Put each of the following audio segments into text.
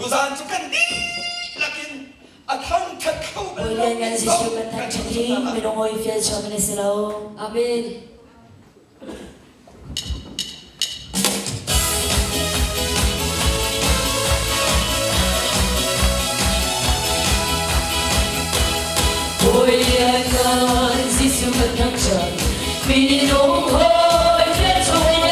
Zaan kan di lakin at hang kakau Ulian yan si Sugat at Chating, minungoy fiel siya minisilaw. Amen. Ulian yan si Sugat at Chating, minungoy fiel siya minisilaw.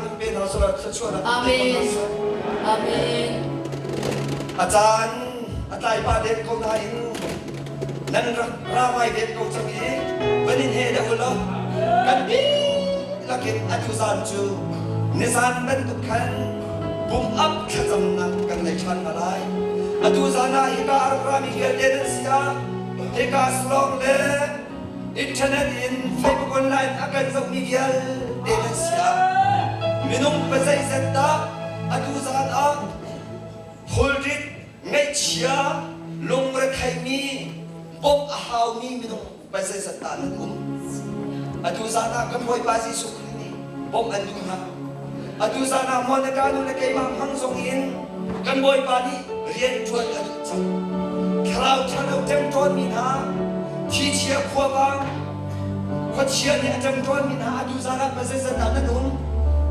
ถึงเป็นเราสละช่วยเรา อาเมนอาเมน อาจารย์อาจารย์ป้าเด็กคนไทยนั่นราไม่เด็กคนสมัยวันนี้เฮเดอุลล์กันดีลักษณ์อาจุซานจูนิสานเป็นทุกขันบุ้มอับขจำนักกันในชั้นมาลายอาจุซานาฮิการามิเกเดนเซียฮิกาสลองเลอินเทอร์เน็ตอินเฟซบุ๊กออนไลน์อาการจะมีเกลเดนเซียมินุมเปใจเซตตาอาจุซานาพูดริดไม่เชียลงประเทศมีอบอาหาวมีมินุมเปใจเซตตานั่นอาจุซานากันบ่อยบาซิสุขนี่อบอันดุนะอาจุซานามันการนุนเกยมังหังสงอินกันบ่อยบานีเรียนชวนอาจุจังคราวฉันเอาเต็มตัวมีนาที่เชียขัวบางขัดเชียเนี่ยเต็มตัวมีนาอาจุซานาเปใจเซตตานั่น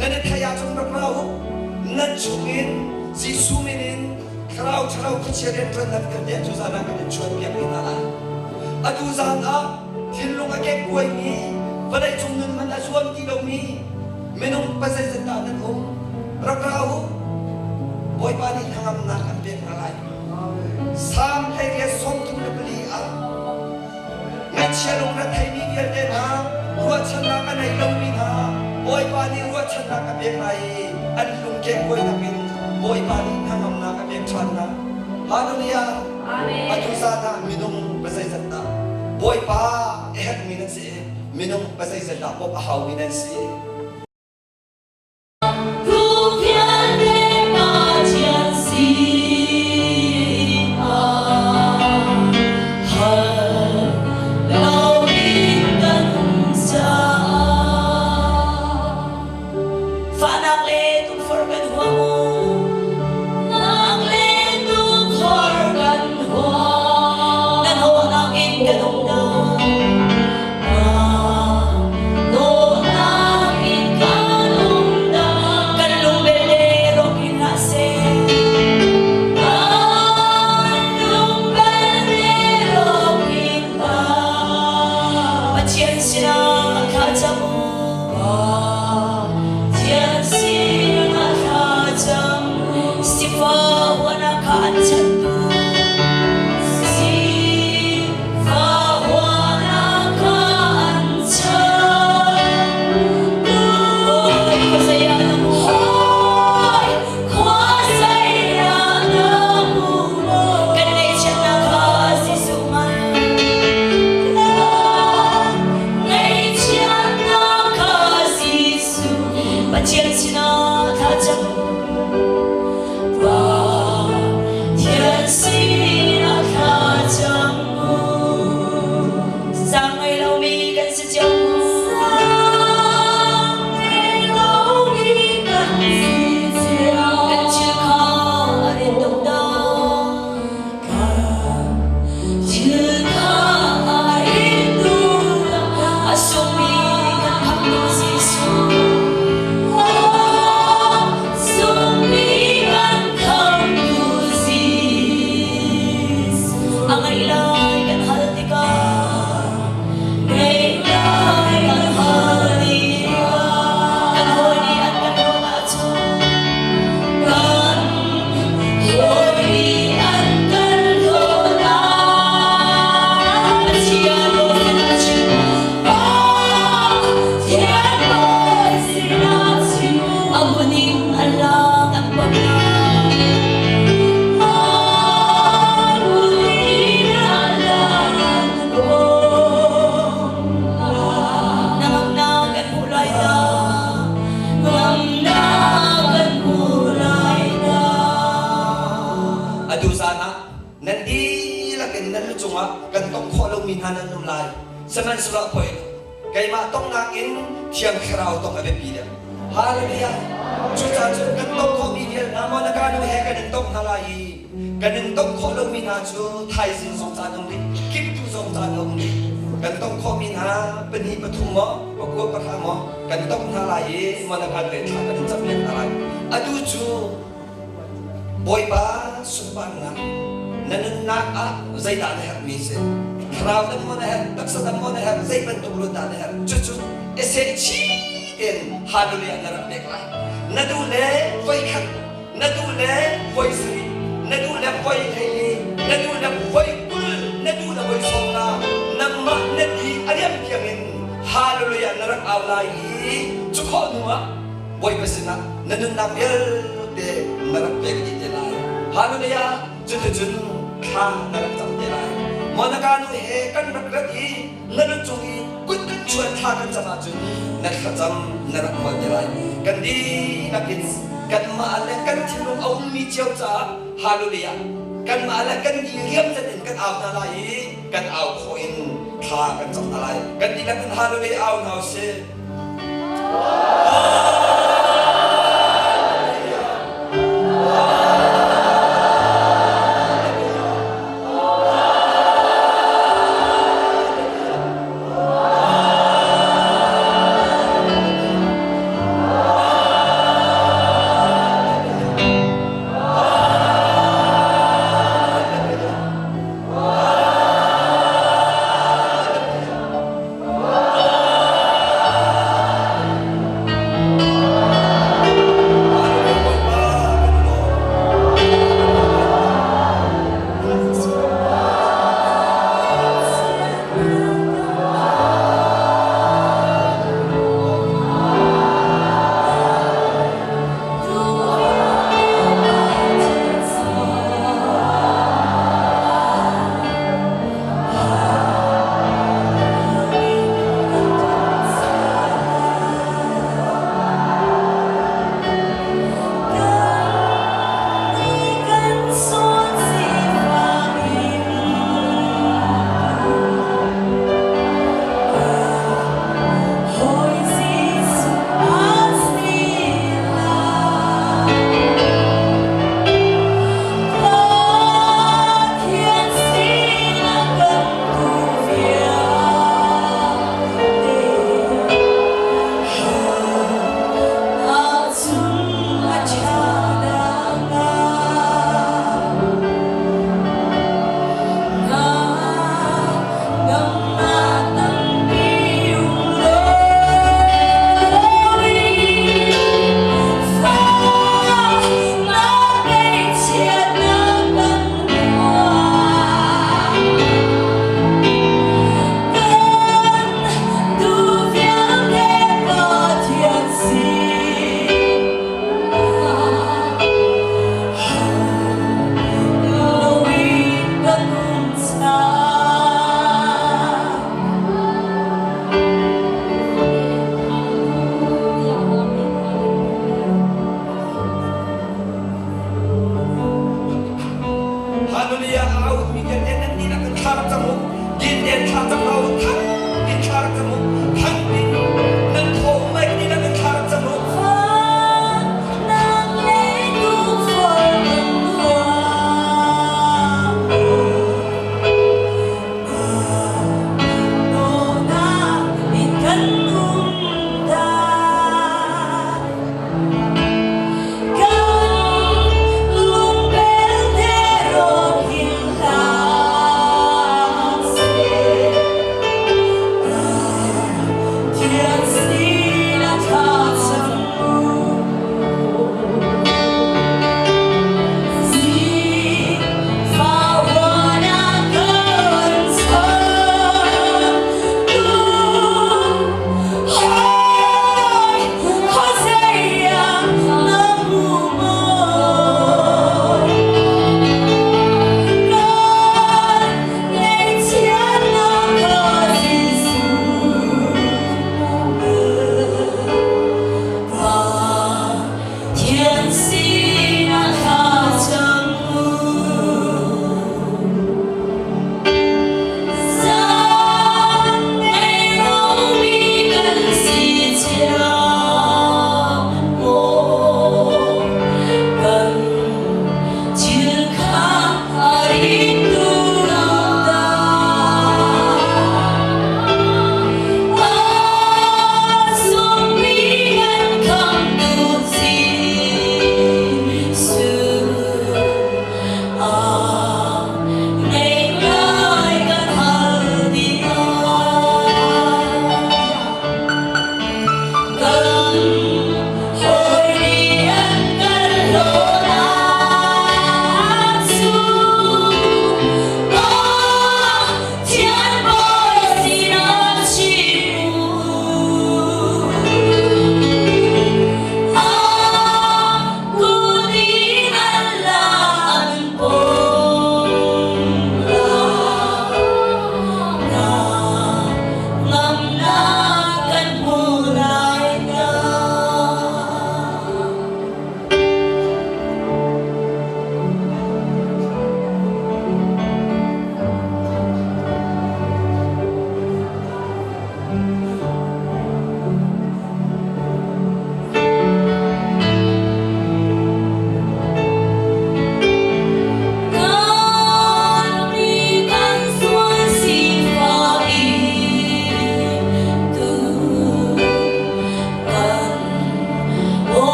นั่นทายาจงรักเรานั่นชงอินซีซูมินินคราวฉันเอาขัดเชียเนี่ยตัวนั่นกันเนี่ยอาจุซานากันชวนเปียกมีนาอาจุซานาทิ้งลงอาเก็บกล้วยมีวันใดจงเงินมันอาชวนที่เรามีเมนุ่มภาษาเซนตานั่นรักเราบ่อยปานีทางอำนาจกันเป็นอะไรสามให้เรียนสมทุนเปรียงั้นเชื่อลงรัฐไทยมีเกียรตินะรัวชนะกันในลงมีนาบ่อยปานีรัวชนะกันเป็นไรอันลุงเก็บกล้วยนักบินบ่อยปานีทางอำนาจกันเป็นชันนะฮาเลลูยาอาจุซานาเมนุ่มภาษาเซนตาบ่อยปาเอ็ดมีนั่นสิminum pasal sedap pop ahau minansi minhanan nulay seman surat poin kay ma tong nakin tiang khraw tong abe pila haleluya chuta kan tong ko bigel namo na kanu he kan tong halai kan tong ko lo minha chu thai sin song ta dong ni kip tu song ta dong ni kan tong ko minha peni pathum mo ko patha mo kan tong halai mo na kan le tha kan chap le halai adu chu boy ba supan na nannak a zai da ne mi se khraw dan mo na hai taksa dan mo na hai zai ban tu lu da ne hai chu chu ese chi in hallelujah na ra na du le voi khat na du le voi sri na du le voi thei na du le voi kul na du le voi songa namma na di ariam kiamin hallelujah narak awlai chu kho nuwa voi pasina nanun na bel de narak pe gi de lai hallelujah chun chun kha narak tam de lai monakanu he kan rak hi nanun chungi kut kan chuan tha kan chama chun nak khatam narak mo de lai kan di nakit kan ma le kan thilung au mi cheu cha hallelujah kan ma le kan gi riam cha den kan aw na lai kan aw khoin tha kan cham na lai kan di kan hallelujah aw na se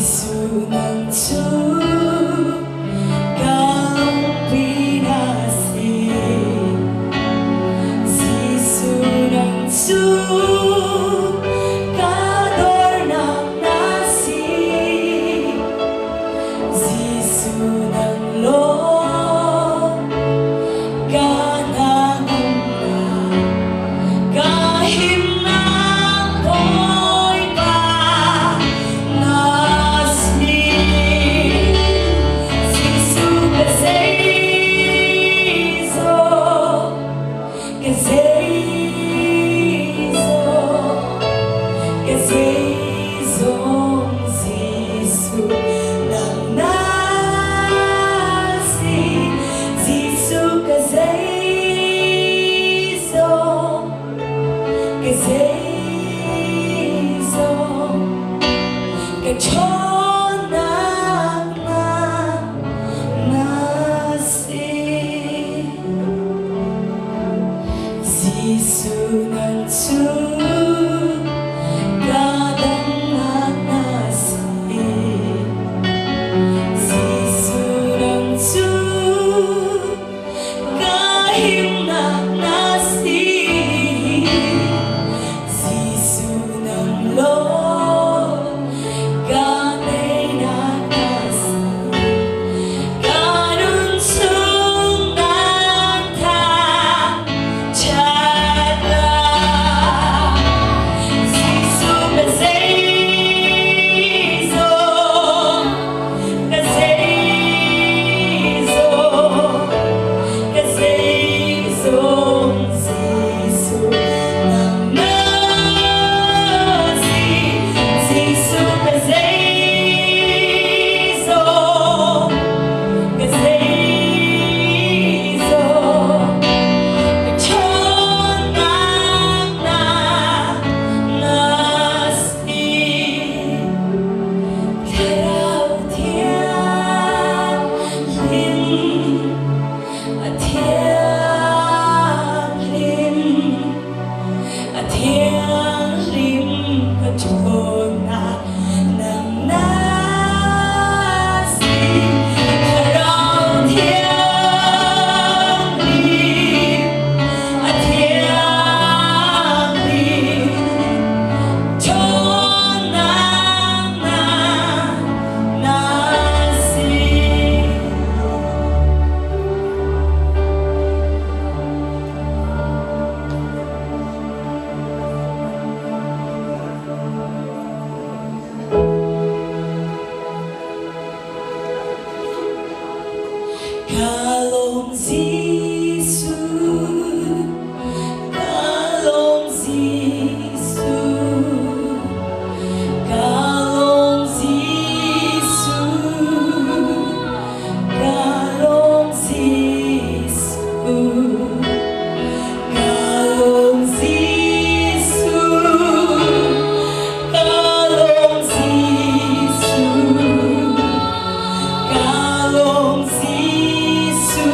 Giêsu nâng chú cao Kalong Zisu, Kalong Zisu, Kalong Zisu, Kalong Zisu, Kalong Zisu, Kalong Zisu, Kalong Zisu.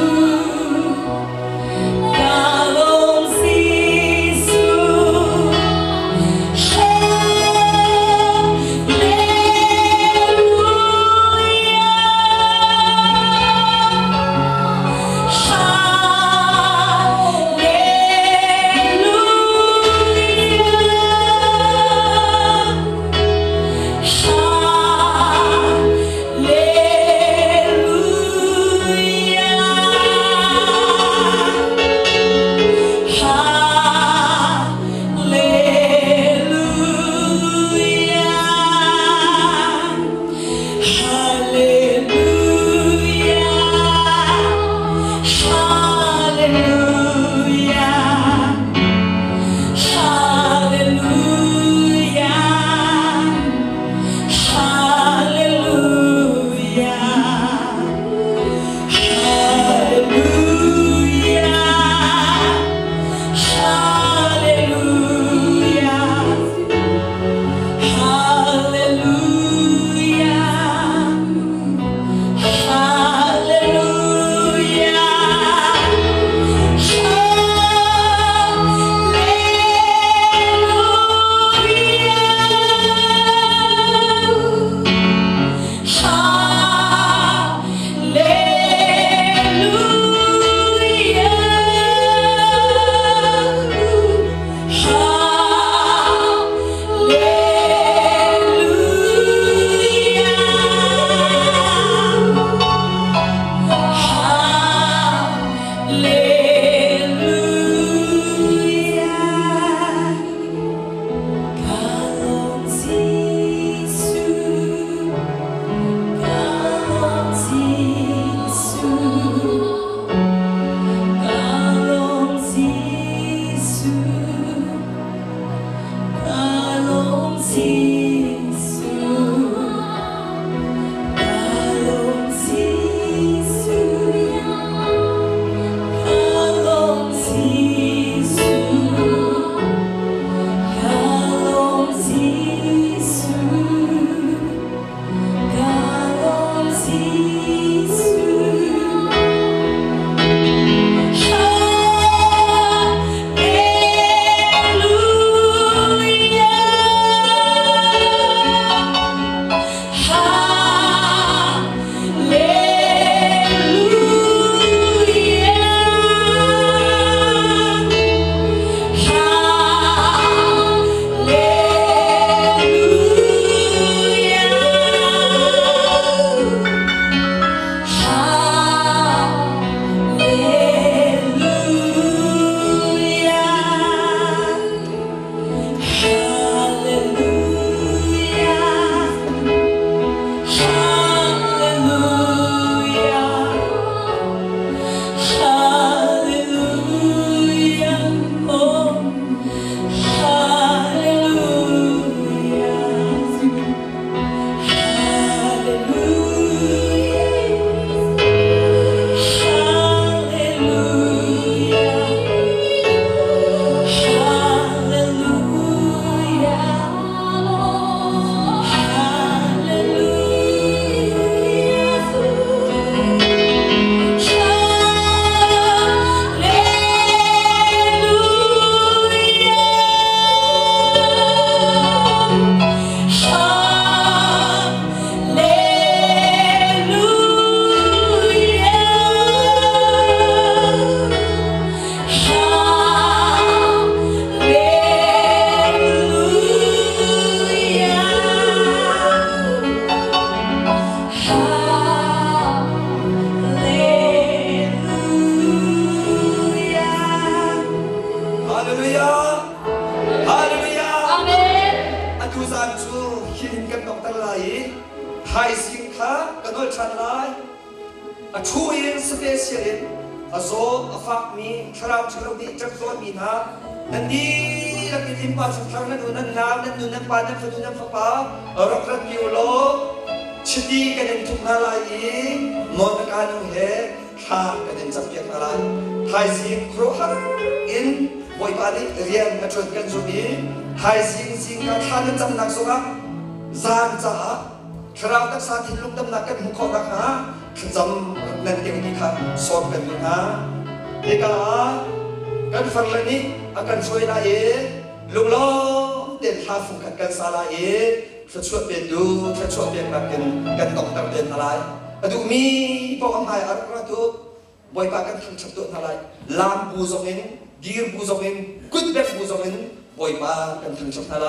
ชูอินสเปเชียลินโซฟักมีคราวชลมีจักรวามีนะนั่นดีลักดิมปัสสังนั่นนู่นนั่นน้ำนั่นนู่นนั่นปานนั่นฝนนั่นฟ้ารักรักยูโรชิดีกันทุกนาลายมอนการนุ่งเหข้ากันจับเกียรนาลายไทยสิงครูฮันอินบอยปานีเรียนมาชนกันจุบีไทยสิงกับท่านจำนักสุนัขซานจ้าคราวตักษาถิ่นลุกตำหนักกันมุขนักฮะจำนั่นเองที่ข้าสอนกันอยู่นะเด็กกันฟังเลยนี่อาการช่วยได้ลุงล้อเดินทางฟุกกันสาลายจะช่วยเปลี่ยนดูจะช่วยเปลี่ยนแบบกันต้องตัดเดินอะไรดูมีพวกอภัยอะไรก็ดูบ่อยปากันทำชัดตัวอะไรลามบูซองเองดีร์บูซองเองกุดเบ็ดบูซองเองบ่อยปากันทำชัดอะไร